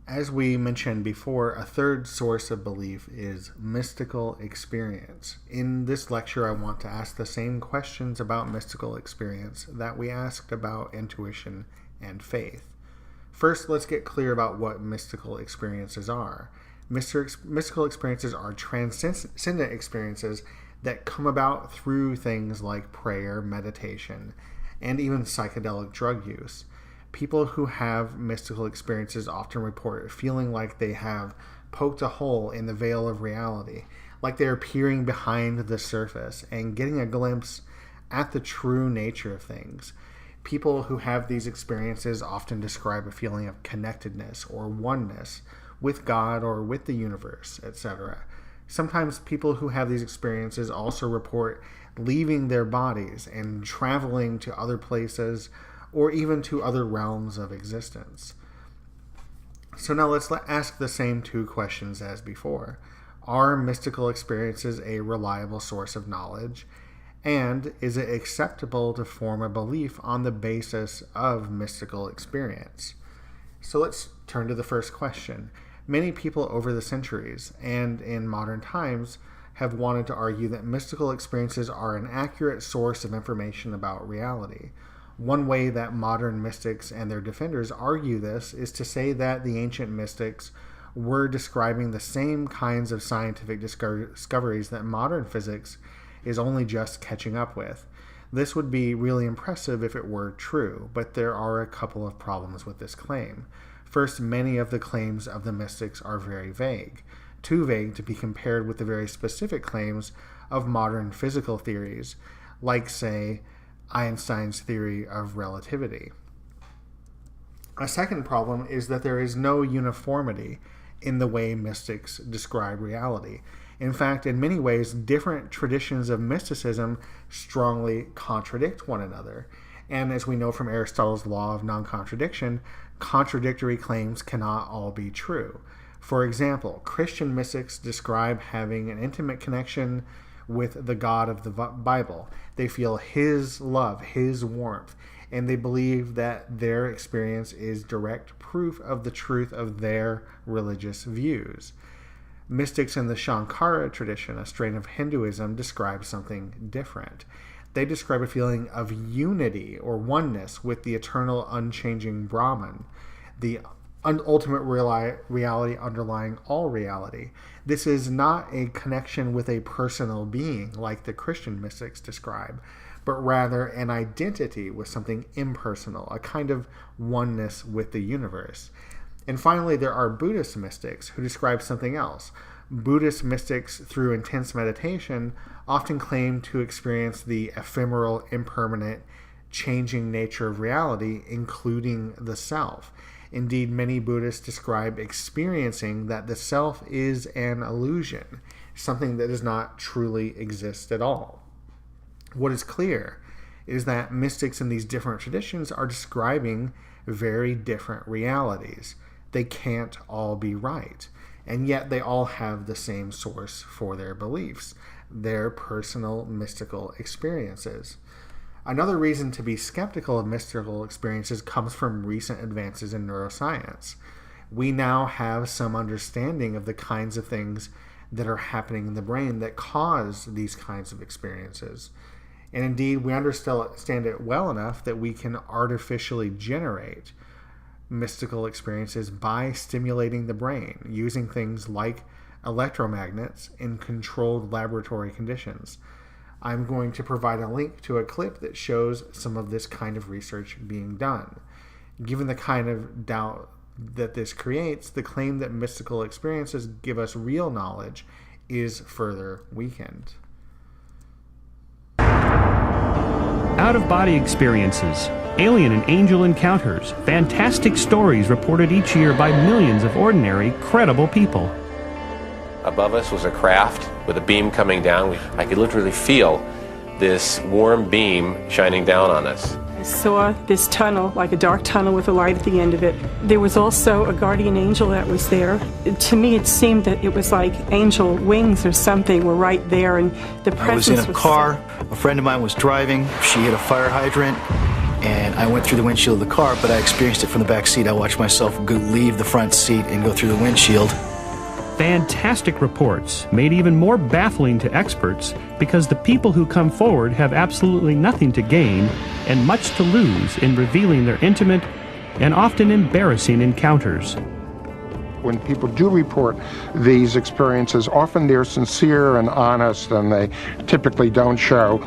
As we mentioned before, a third source of belief is mystical experience. In this lecture, I want to ask the same questions about mystical experience that we asked about intuition and faith. First, let's get clear about what mystical experiences are. Mystical experiences are transcendent experiences that come about through things like prayer, meditation, and even psychedelic drug use. People who have mystical experiences often report feeling like they have poked a hole in the veil of reality, like they're peering behind the surface and getting a glimpse at the true nature of things. People who have these experiences often describe a feeling of connectedness or oneness with God or with the universe, etc. Sometimes people who have these experiences also report leaving their bodies and traveling to other places or even to other realms of existence. So now let's ask the same two questions as before. Are mystical experiences a reliable source of knowledge? And is it acceptable to form a belief on the basis of mystical experience? So let's turn to the first question. Many people over the centuries and in modern times have wanted to argue that mystical experiences are an accurate source of information about reality. One way that modern mystics and their defenders argue this is to say that the ancient mystics were describing the same kinds of scientific discoveries that modern physics is only just catching up with. This would be really impressive if it were true, but there are a couple of problems with this claim. First, many of the claims of the mystics are very vague, too vague to be compared with the very specific claims of modern physical theories, like, say, Einstein's theory of relativity. A second problem is that there is no uniformity in the way mystics describe reality. In fact, in many ways, different traditions of mysticism strongly contradict one another. And as we know from Aristotle's law of non-contradiction, contradictory claims cannot all be true. For example, Christian mystics describe having an intimate connection with the God of the Bible. They feel His love, His warmth, and they believe that their experience is direct proof of the truth of their religious views. Mystics in the Shankara tradition, a strain of Hinduism, describe something different. They describe a feeling of unity or oneness with the eternal, unchanging Brahman, the ultimate reality underlying all reality. This is not a connection with a personal being like the Christian mystics describe, but rather an identity with something impersonal, a kind of oneness with the universe. And finally, there are Buddhist mystics who describe something else. Buddhist mystics, through intense meditation, often claim to experience the ephemeral, impermanent, changing nature of reality, including the self. Indeed, many Buddhists describe experiencing that the self is an illusion, something that does not truly exist at all. What is clear is that mystics in these different traditions are describing very different realities. They can't all be right, and yet they all have the same source for their beliefs, their personal mystical experiences. Another reason to be skeptical of mystical experiences comes from recent advances in neuroscience. We now have some understanding of the kinds of things that are happening in the brain that cause these kinds of experiences. And indeed, we understand it well enough that we can artificially generate mystical experiences by stimulating the brain, using things like electromagnets in controlled laboratory conditions. I'm going to provide a link to a clip that shows some of this kind of research being done. Given the kind of doubt that this creates, the claim that mystical experiences give us real knowledge is further weakened. Out-of-body experiences, alien and angel encounters, fantastic stories reported each year by millions of ordinary, credible people. Above us was a craft with a beam coming down. I could literally feel this warm beam shining down on us. I saw this tunnel, like a dark tunnel with a light at the end of it. There was also a guardian angel that was there. To me, it seemed that it was like angel wings or something were right there, and the presence I was in a car. A friend of mine was driving. She hit a fire hydrant, and I went through the windshield of the car, but I experienced it from the back seat. I watched myself leave the front seat and go through the windshield. Fantastic reports, made even more baffling to experts because the people who come forward have absolutely nothing to gain and much to lose in revealing their intimate and often embarrassing encounters. When people do report these experiences, often they're sincere and honest, and they typically don't show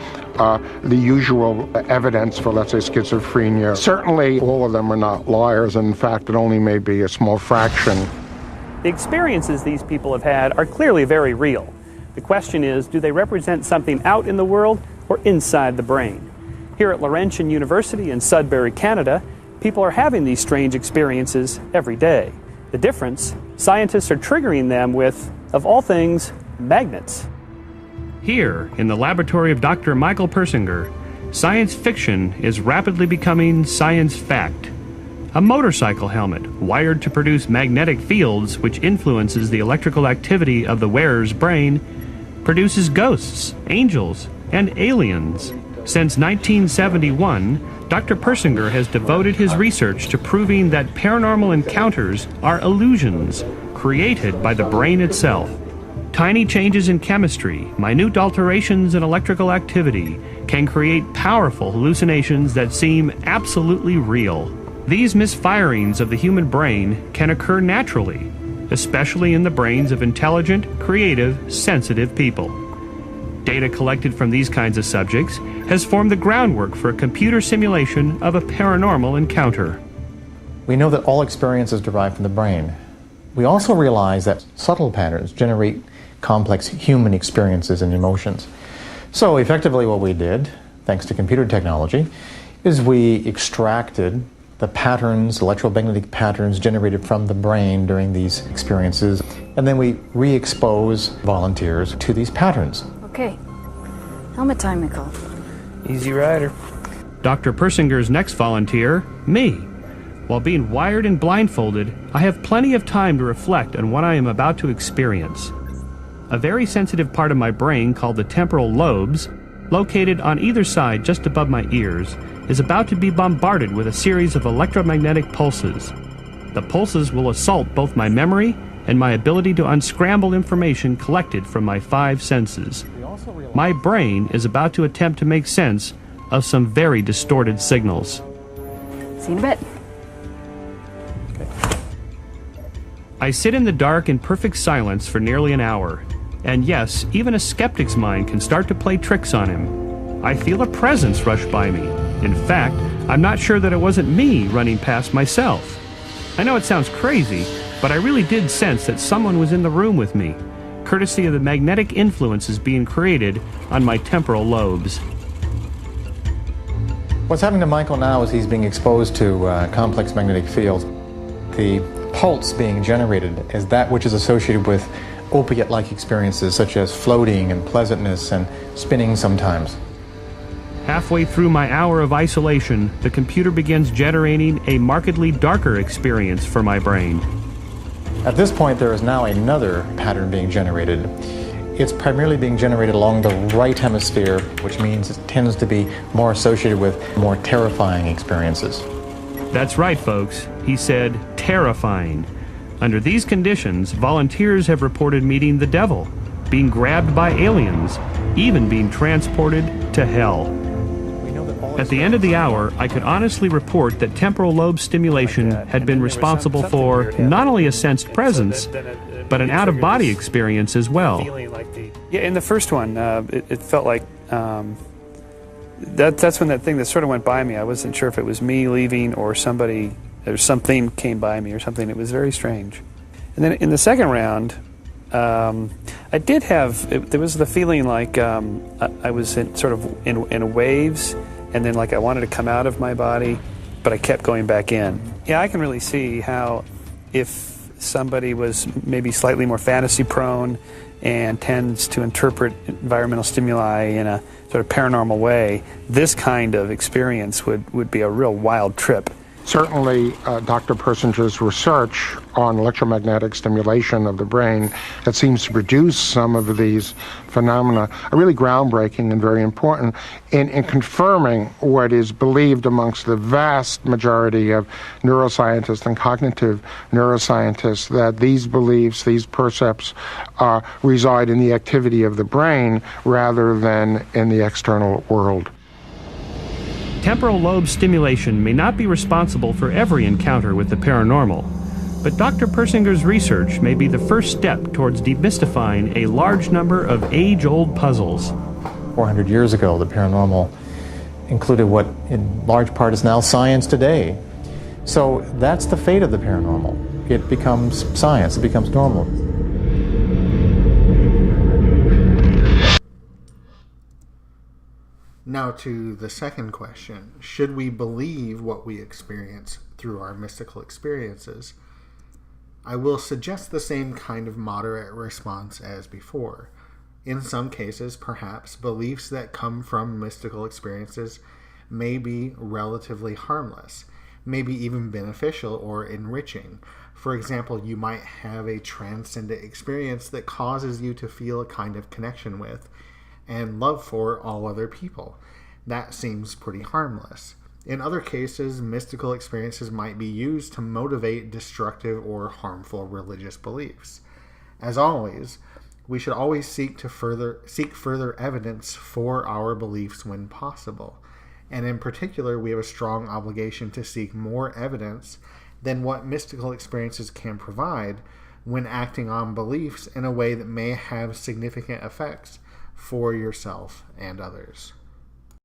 the usual evidence for, let's say, schizophrenia. Certainly, all of them are not liars. In fact, it only may be a small fraction. The experiences these people have had are clearly very real. The question is, do they represent something out in the world or inside the brain? Here at Laurentian University in Sudbury, Canada, people are having these strange experiences every day. The difference, scientists are triggering them with, of all things, magnets. Here, in the laboratory of Dr. Michael Persinger, science fiction is rapidly becoming science fact. A motorcycle helmet wired to produce magnetic fields which influences the electrical activity of the wearer's brain produces ghosts, angels, and aliens. Since 1971, Dr. Persinger has devoted his research to proving that paranormal encounters are illusions created by the brain itself. Tiny changes in chemistry, minute alterations in electrical activity can create powerful hallucinations that seem absolutely real. These misfirings of the human brain can occur naturally, especially in the brains of intelligent, creative, sensitive people. Data collected from these kinds of subjects has formed the groundwork for a computer simulation of a paranormal encounter. We know that all experiences derive from the brain. We also realize that subtle patterns generate complex human experiences and emotions. So effectively what we did, thanks to computer technology, is we extracted the patterns, electromagnetic patterns generated from the brain during these experiences, and then we re-expose volunteers to these patterns. Okay, helmet time, Nicole. Easy rider. Dr. Persinger's next volunteer, me. While being wired and blindfolded, I have plenty of time to reflect on what I am about to experience. A very sensitive part of my brain called the temporal lobes, located on either side just above my ears, is about to be bombarded with a series of electromagnetic pulses. The pulses will assault both my memory and my ability to unscramble information collected from my 5 senses. My brain is about to attempt to make sense of some very distorted signals. See you in a bit. I sit in the dark in perfect silence for nearly an hour. And yes, even a skeptic's mind can start to play tricks on him. I feel a presence rush by me. In fact, I'm not sure that it wasn't me running past myself. I know it sounds crazy, but I really did sense that someone was in the room with me, courtesy of the magnetic influences being created on my temporal lobes. What's happening to Michael now is he's being exposed to complex magnetic fields. The pulse being generated is that which is associated with opiate-like experiences such as floating and pleasantness and spinning sometimes. Halfway through my hour of isolation, the computer begins generating a markedly darker experience for my brain. At this point, there is now another pattern being generated. It's primarily being generated along the right hemisphere, which means it tends to be more associated with more terrifying experiences. That's right, folks. He said terrifying. Under these conditions, volunteers have reported meeting the devil, being grabbed by aliens, even being transported to hell. At the end of the hour, I could honestly report that temporal lobe stimulation had been responsible for not only a sensed presence, but an out-of-body experience as well. Yeah, in the first one, it felt like that's when that thing that sort of went by me. I wasn't sure if it was me leaving or somebody, or something came by me or something. It was very strange. And then in the second round, I did have, there was the feeling like I was in waves, and then like I wanted to come out of my body, but I kept going back in. Yeah, I can really see how if somebody was maybe slightly more fantasy prone and tends to interpret environmental stimuli in a sort of paranormal way, this kind of experience would be a real wild trip. Certainly, Dr. Persinger's research on electromagnetic stimulation of the brain that seems to produce some of these phenomena are really groundbreaking and very important in confirming what is believed amongst the vast majority of neuroscientists and cognitive neuroscientists, that these beliefs, these percepts, reside in the activity of the brain rather than in the external world. Temporal lobe stimulation may not be responsible for every encounter with the paranormal, but Dr. Persinger's research may be the first step towards demystifying a large number of age-old puzzles. 400 years ago, the paranormal included what in large part is now science today. So that's the fate of the paranormal. It becomes science, it becomes normal. Now to the second question. Should we believe what we experience through our mystical experiences? I will suggest the same kind of moderate response as before. In some cases, perhaps, beliefs that come from mystical experiences may be relatively harmless, maybe even beneficial or enriching. For example, you might have a transcendent experience that causes you to feel a kind of connection with and love for all other people. That seems pretty harmless. In other cases, mystical experiences might be used to motivate destructive or harmful religious beliefs. As always, we should always seek further evidence for our beliefs when possible. And in particular, we have a strong obligation to seek more evidence than what mystical experiences can provide when acting on beliefs in a way that may have significant effects for yourself and others.